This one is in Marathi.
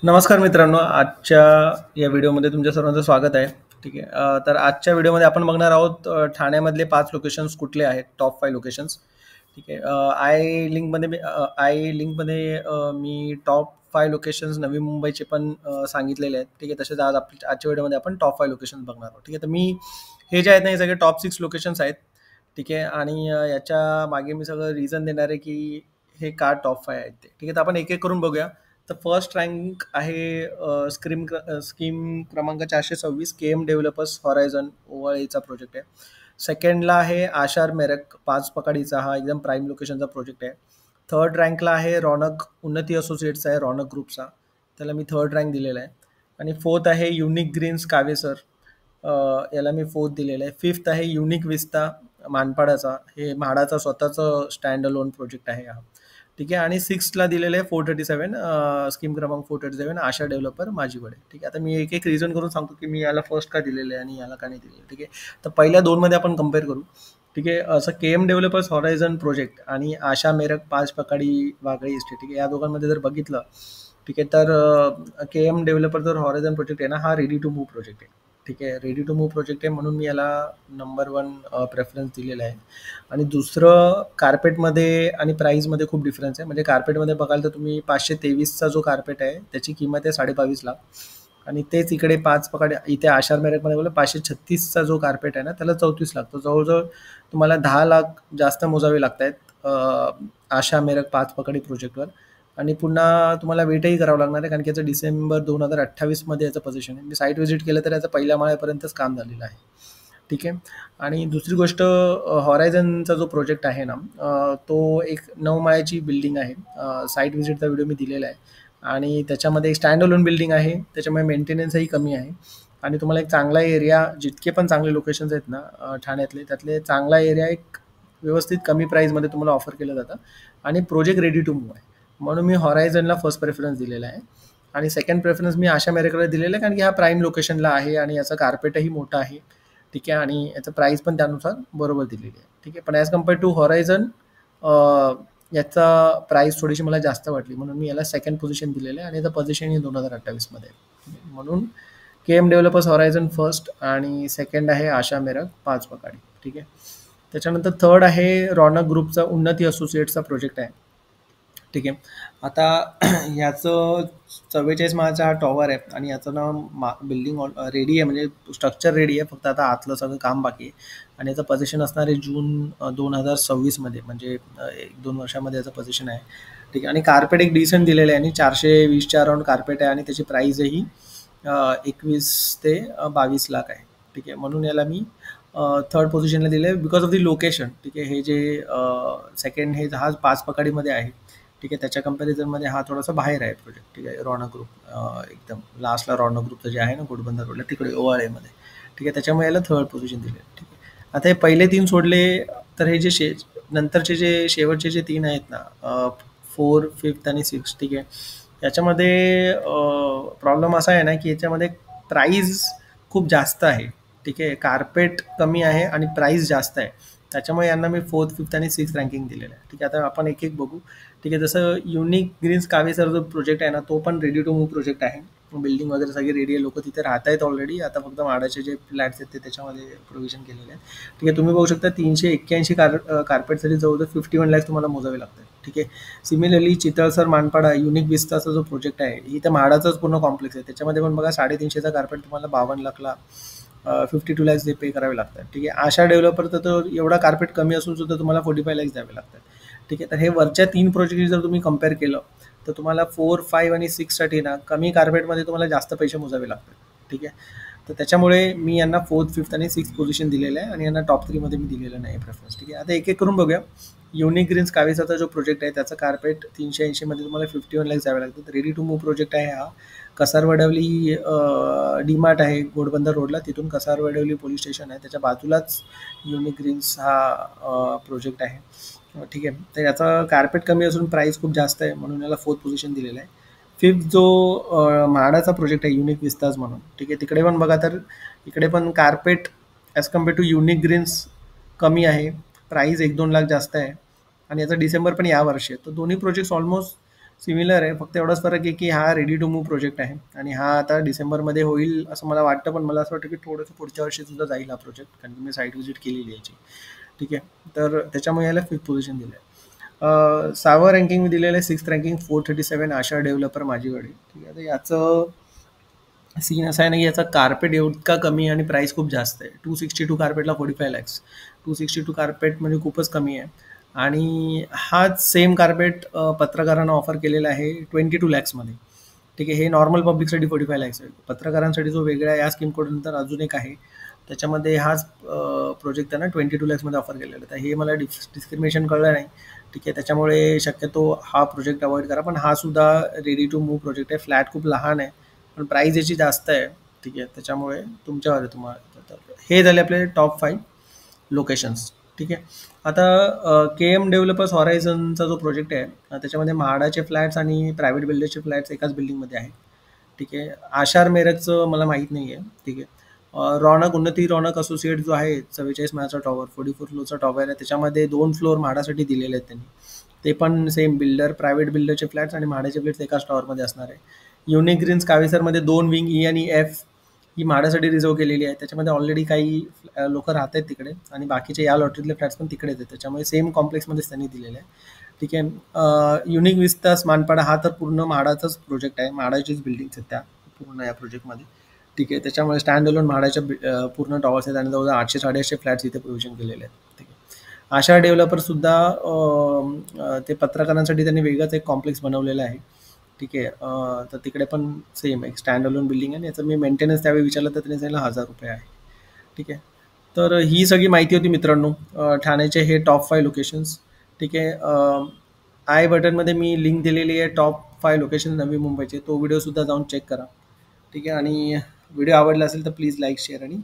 नमस्कार मित्रांनो, आजच्या या व्हिडिओमध्ये तुमच्या सर्वांचं स्वागत आहे. ठीक आहे. तर आजच्या व्हिडिओमध्ये आपण बघणार आहोत ठाण्यामधले 5 लोकेशन्स कुठले आहेत, टॉप 5 लोकेशन्स. ठीक आहे. मी टॉप 5 लोकेशन्स नवी मुंबईचे पण सांगितलेले आहेत. ठीक आहे. तसेच आजच्या व्हिडिओमध्ये आपण टॉप 5 लोकेशन्स बघणार आहोत. ठीक आहे. तर मी हे जे आहेत ना, हे सगळे टॉप 6 लोकेशन्स आहेत. ठीक आहे. आणि याच्या मागे मी सगळं रिझन देणार आहे, की हे का टॉप 5 आहेत ते. ठीक आहे. तर आपण एक-एक करून बघूया. तर फर्स्ट रँक आहे स्कीम क्रमांक 426 केएम डेव्हलपर्स हॉरायझन ओवाळीचा प्रोजेक्ट आहे. सेकंडला आहे आशार मेरक पाच पकाडीचा, हा एकदम प्राईम लोकेशनचा प्रोजेक्ट आहे. थर्ड रँकला आहे रौनक उन्नती असोसिएट्सचा आहे, रौनक ग्रुपचा, त्याला मी थर्ड रँक दिलेला आहे. आणि फोर्थ आहे युनिक ग्रीन्स कावेसर, याला मी फोर्थ दिलेलं आहे. फिफ्थ आहे युनिक विस्ता मानपाडाचा, हे म्हाडाचा स्वतःचं स्टँड अलोन प्रोजेक्ट आहे हा. ठीक आहे. आणि सिक्स्थला दिलेलं आहे 437 स्कीम क्रमांक 437 आशा डेव्हलपर माझीकडे. ठीक आहे. आता मी एक एक रिझन करून सांगतो की मी याला फर्स्ट का दिलेलं आहे आणि याला का नाही दिलेलं. ठीक आहे. तर पहिल्या दोनमध्ये आपण कम्पेअर करू. ठीक आहे. असं केएम डेव्हलपर्स हॉरायझन प्रोजेक्ट आणि आशा मेरक पाच पकाडी वागळी इस्टेट, ठीक आहे, या दोघांमध्ये जर बघितलं, ठीक आहे, तर केएम डेव्हलपर जर हॉरायझन प्रोजेक्ट आहे ना, हा रेडी टू मूव्ह प्रोजेक्ट आहे. ठीक आहे. रेडी टू मूव्ह प्रोजेक्ट आहे म्हणून मी याला नंबर 1 प्रेफरन्स दिलेला आहे. आणि दुसरं, कार्पेटमध्ये आणि प्राईसमध्ये खूप डिफरन्स आहे. म्हणजे कार्पेटमध्ये बघाल तर तुम्ही 523चा जो कार्पेट आहे त्याची किंमत आहे 22.5 लाख. आणि तेच इकडे पाच पकाड इथे आशार मेरकमध्ये बोललं 536चा जो कार्पेट आहे ना, त्याला 34 लाख. तर जवळजवळ तुम्हाला 10 लाख जास्त मोजावे लागत आहेत आशा मेरक पाच पकडी प्रोजेक्टवर. आणि पुन्हा तुम्हाला वेटही करावं लागणार आहे, कारण की याचं डिसेंबर 2028मध्ये याचं पोझिशन आहे. मी साईट व्हिजिट केलं तर याचं पहिल्या माळ्यापर्यंतच काम झालेलं आहे. ठीक आहे. आणि दुसरी गोष्ट, हॉरायझनचा जो प्रोजेक्ट आहे ना, तो एक 9 माळ्याची बिल्डिंग आहे. साईट व्हिजिटचा व्हिडिओ मी दिलेला आहे. आणि त्याच्यामध्ये एक स्टँड अलोन बिल्डिंग आहे, त्याच्यामुळे मेंटेनन्सही कमी आहे. आणि तुम्हाला एक चांगला एरिया, जितके पण चांगले लोकेशन्स आहेत ना ठाण्यातले, त्यातले चांगला एरिया एक व्यवस्थित कमी प्राईसमध्ये तुम्हाला ऑफर केलं जातं. आणि प्रोजेक्ट रेडी टू मूव्ह आहे, म्हणून मी हॉरायझनला फर्स्ट प्रेफरन्स दिलेला आहे. आणि सेकंड प्रेफरन्स मी आशा मेरेकडे दिलेला आहे, कारण की हा प्राईम लोकेशनला आहे आणि याचं कार्पेटही मोठं आहे. ठीक आहे. आणि याचं प्राईस पण त्यानुसार बरोबर दिलेली आहे. ठीक आहे. पण ॲज कम्पेअर टू हॉरायझन याचा प्राईस थोडीशी मला जास्त वाटली, म्हणून मी याला सेकंड पोझिशन दिलेलं आहे. आणि याचं पोझिशन ही 2028मध्ये आहे. म्हणून केएम डेव्हलपर्स हॉरायझन फर्स्ट आणि सेकंड आहे आशा मेरक पाच पकाडी. ठीक आहे. त्याच्यानंतर थर्ड आहे रौनक ग्रुपचा उन्नती असोसिएट्सचा प्रोजेक्ट आहे. ठीक आहे. आता ह्याचं 44 माळाचा हा टॉवर आहे आणि याचं नाव बिल्डिंग रेडी आहे, म्हणजे स्ट्रक्चर रेडी आहे, फक्त आता आतलं सगळं काम बाकी आहे. आणि याचं पोझिशन असणार आहे जून 2026मध्ये, म्हणजे 1-2 वर्षामध्ये याचं पोझिशन आहे. ठीक आहे. आणि कार्पेट एक डिसेंट दिलेलं आहे आणि 420च्या अराउंड कार्पेट आहे आणि त्याची प्राईजही 21 ते 22 लाख आहे. ठीक आहे. म्हणून याला मी थर्ड पोझिशनला दिलं आहे बिकॉज ऑफ दी लोकेशन. ठीक आहे. हे जे सेकंड हे जहाज पाच पकाडीमध्ये आहे, ठीक आहे, त्याच्या कंपॅरिझनमध्ये हा थोडासा बाहेर आहे प्रोजेक्ट. ठीक आहे. रौनक ग्रुप एकदम लास्टला रौनक ग्रुपचं जे आहे ना घोडबंदर रोडला तिकडे ओवाळेमध्ये. ठीक आहे. त्याच्यामुळे याला थर्ड पोझिशन दिले. ठीक आहे. आता हे पहिले 3 सोडले तर हे जे नंतरचे जे शेवटचे जे 3 आहेत ना, 4, 5th आणि 6, ठीक आहे, याच्यामध्ये प्रॉब्लेम असा आहे ना, की याच्यामध्ये प्राईस खूप जास्त आहे. ठीक आहे. कार्पेट कमी आहे आणि प्राईस जास्त आहे, त्याच्यामुळे यांना मी 4th, 5th आणि 6th रँकिंग दिलेलं आहे. ठीक आहे. आता आपण एक एक बघू. ठीक आहे. जसं युनिक ग्रीन्स कावेसर जो प्रोजेक्ट आहे ना, तो पण रेडी टू मूव्ह प्रोजेक्ट आहे. बिल्डिंग वगैरे सगळी रेडी आहे, लोक तिथे राहत आहेत ऑलरेडी. आता फक्त म्हाडाचे जे फ्लॅट्स आहेत ते त्याच्यामध्ये प्रोव्हिजन केलेले आहेत. ठीक आहे. तुम्ही बघू शकता 381 कार्पेटसाठी जवळजवळ 51 लॅक्स तुम्हाला मोजावे लागतात. ठीक आहे. सिमिलरली चितळसर मानपाडा युनिक विस्ताचा जो प्रोजेक्ट आहे, ही तर म्हाडाचाच पूर्ण कॉम्प्लेक्स आहे, त्याच्यामध्ये पण बघा 350चा कार्पेट तुम्हाला 52 लाखला 52 लॅक्स ते पे करावे लागतात. ठीक आहे. आशा डेव्हलपरचं तर एवढा कार्पेट कमी असून सुद्धा तुम्हाला 45 लॅक्स द्यावे लागतात. ठीक आहे. तर हे वरच्या 3 प्रोजेक्ट जर तुम्ही कम्पेअर केलं तर तुम्हाला 4, 5 आणि 6साठी ना कमी कार्पेटमध्ये तुम्हाला जास्त पैसे मोजावे लागतात. ठीक आहे. तर त्याच्यामुळे मी यांना 4th, 5th आणि 6th पोझिशन दिलेलं आहे आणि यांना टॉप 3मध्ये मी दिलेलं नाही प्रेफरन्स. ठीक आहे. आता एक एक करून बघूया. युनिक ग्रीन्स कावेसाचा जो प्रोजेक्ट आहे त्याचं कार्पेट 380मध्ये तुम्हाला 51 लॅक्स द्यावे लागतात. रेडी टू मूव्ह प्रोजेक्ट आहे हा. कसारवडवली डीमार्ट आहे घोडबंदर रोडला, तिथून कसारवडवली पोलीस स्टेशन आहे, त्याच्या बाजूलाच युनिक ग्रीन्स हा प्रोजेक्ट आहे. ठीक आहे. तर याचा कार्पेट कमी असून प्राईस खूप जास्त आहे, म्हणून याला 4th पोझिशन दिलेलं आहे. 5th जो म्हाडाचा प्रोजेक्ट आहे युनिक विस्ताज म्हणून, ठीक आहे, तिकडे पण बघा तर इकडे पण carpet as compare to Unique Greens कमी आहे, प्राईस 1-2 लाख जास्त आहे आणि याचा डिसेंबर पण या वर्षी आहे. तर दोन्ही प्रोजेक्ट्स ऑलमोस्ट सिमिलर आहे, फक्त एवढाच फरक आहे की हा रेडी टू मूव्ह प्रोजेक्ट आहे आणि हा आता डिसेंबरमध्ये होईल असं मला वाटतं, पण मला असं वाटतं की थोडंसं पुढच्या वर्षी सुद्धा जाईल हा प्रोजेक्ट, कारण की मी साईट व्हिजिट केलेली आहे याची. ठीक आहे, तर त्याच्यामुळे याला 5th पोझिशन दिलं आहे. 6वं रँकिंग मी दिलेलं आहे, 6th रँकिंग 437 आशा डेव्हलपर माझीकडे. ठीक आहे, तर याचं सीन असा आहे ना की याचा कार्पेट इतका कमी आणि प्राईस खूप जास्त आहे. 262 कार्पेटला 45 लॅक्स. 262 कार्पेट म्हणजे खूपच कमी आहे. आणि हाच सेम कार्पेट पत्रकारांना ऑफर केलेला आहे 22 लॅक्समध्ये. ठीक आहे, हे नॉर्मल पब्लिकसाठी 45 लॅक्स आहे. पत्रकारांसाठी जो वेगळा या स्कीम कोड नंतर अजून एक आहे, त्याच्यामध्ये हाच प्रोजेक्ट त्यांना 22 लॅक्समध्ये ऑफर केलेला आहे. तर हे मला डिस्क्रिमिनेशन कळलं नाही. ठीक आहे, त्याच्यामुळे शक्यतो हा प्रोजेक्ट अवॉइड करा. पण हा सुद्धा रेडी टू मूव्ह प्रोजेक्ट आहे. फ्लॅट खूप लहान आहे, पण प्राईस याची जास्त आहे. ठीक आहे, त्याच्यामुळे तुमच्यावर आहे तुम्हाला. तर हे झाले आपले टॉप 5 लोकेशन्स. ठीक आहे, आता के एम डेव्हलपर्स हॉरायझनचा जो प्रोजेक्ट आहे त्याच्यामध्ये म्हाडाचे फ्लॅट्स आणि प्रायव्हेट बिल्डरचे फ्लॅट्स एकाच बिल्डिंगमध्ये आहे. ठीक आहे, आशार मेरजचं मला माहीत नाही आहे. ठीक आहे, रौनक उन्नती रौनक असोसिएट जो आहे 44 माळचा टॉवर 44 फ्लोअरचा टॉवर आहे, त्याच्यामध्ये 2 फ्लोअर म्हाडासाठी दिलेले आहेत त्यांनी. ते पण सेम बिल्डर, प्रायव्हेट बिल्डरचे फ्लॅट्स आणि म्हाडाचे फ्लॅट्स एकाच टॉवरमध्ये असणार आहे. युनिक ग्रीन्स कावेसरमध्ये 2 विंग ई आणि एफ ही म्हाडासाठी रिझर्व केलेली आहे. त्याच्यामध्ये ऑलरेडी काही लोक राहत आहेत तिकडे आणि बाकीचे या लॉटरीतले फ्लॅट्स पण तिकडेच आहेत, त्याच्यामुळे सेम कॉम्प्लेक्समध्येच त्यांनी दिलेले आहे. ठीक आहे, युनिक विस्तास मानपाडा हा तर पूर्ण म्हाडाचाच प्रोजेक्ट आहे, म्हाडाचीच बिल्डिंग्स आहेत त्या पूर्ण या प्रोजेक्टमध्ये. ठीक आहे, त्याच्यामुळे स्टँड अलोन म्हाडाच्या पूर्ण टॉवर्स आहेत आणि जवळजवळ 800-850 फ्लॅट्स इथे प्रोव्हिजन केलेले आहेत. ठीक आहे, आशा डेव्हलपरसुद्धा ते पत्रकारांसाठी त्यांनी वेगळंच एक कॉम्प्लेक्स बनवलेलं आहे. ठीक आहे, तर तिकडे पण सेम एक स्टँड अलोन बिल्डिंग आहे. याचं मी मेंटेनन्स त्यावेळी विचारलं तर त्यांनी सांगितलं ₹1000 आहे. ठीक आहे, तर ही सगळी माहिती होती मित्रांनो, ठाण्याचे हे टॉप 5 लोकेशन्स. ठीक आहे, आय बटनमध्ये मी लिंक दिलेली आहे टॉप 5 लोकेशन नवी मुंबईचे, तो व्हिडिओसुद्धा जाऊन चेक करा. ठीक आहे, आणि व्हिडिओ आवडला असेल तर प्लीज लाईक, शेअर आणि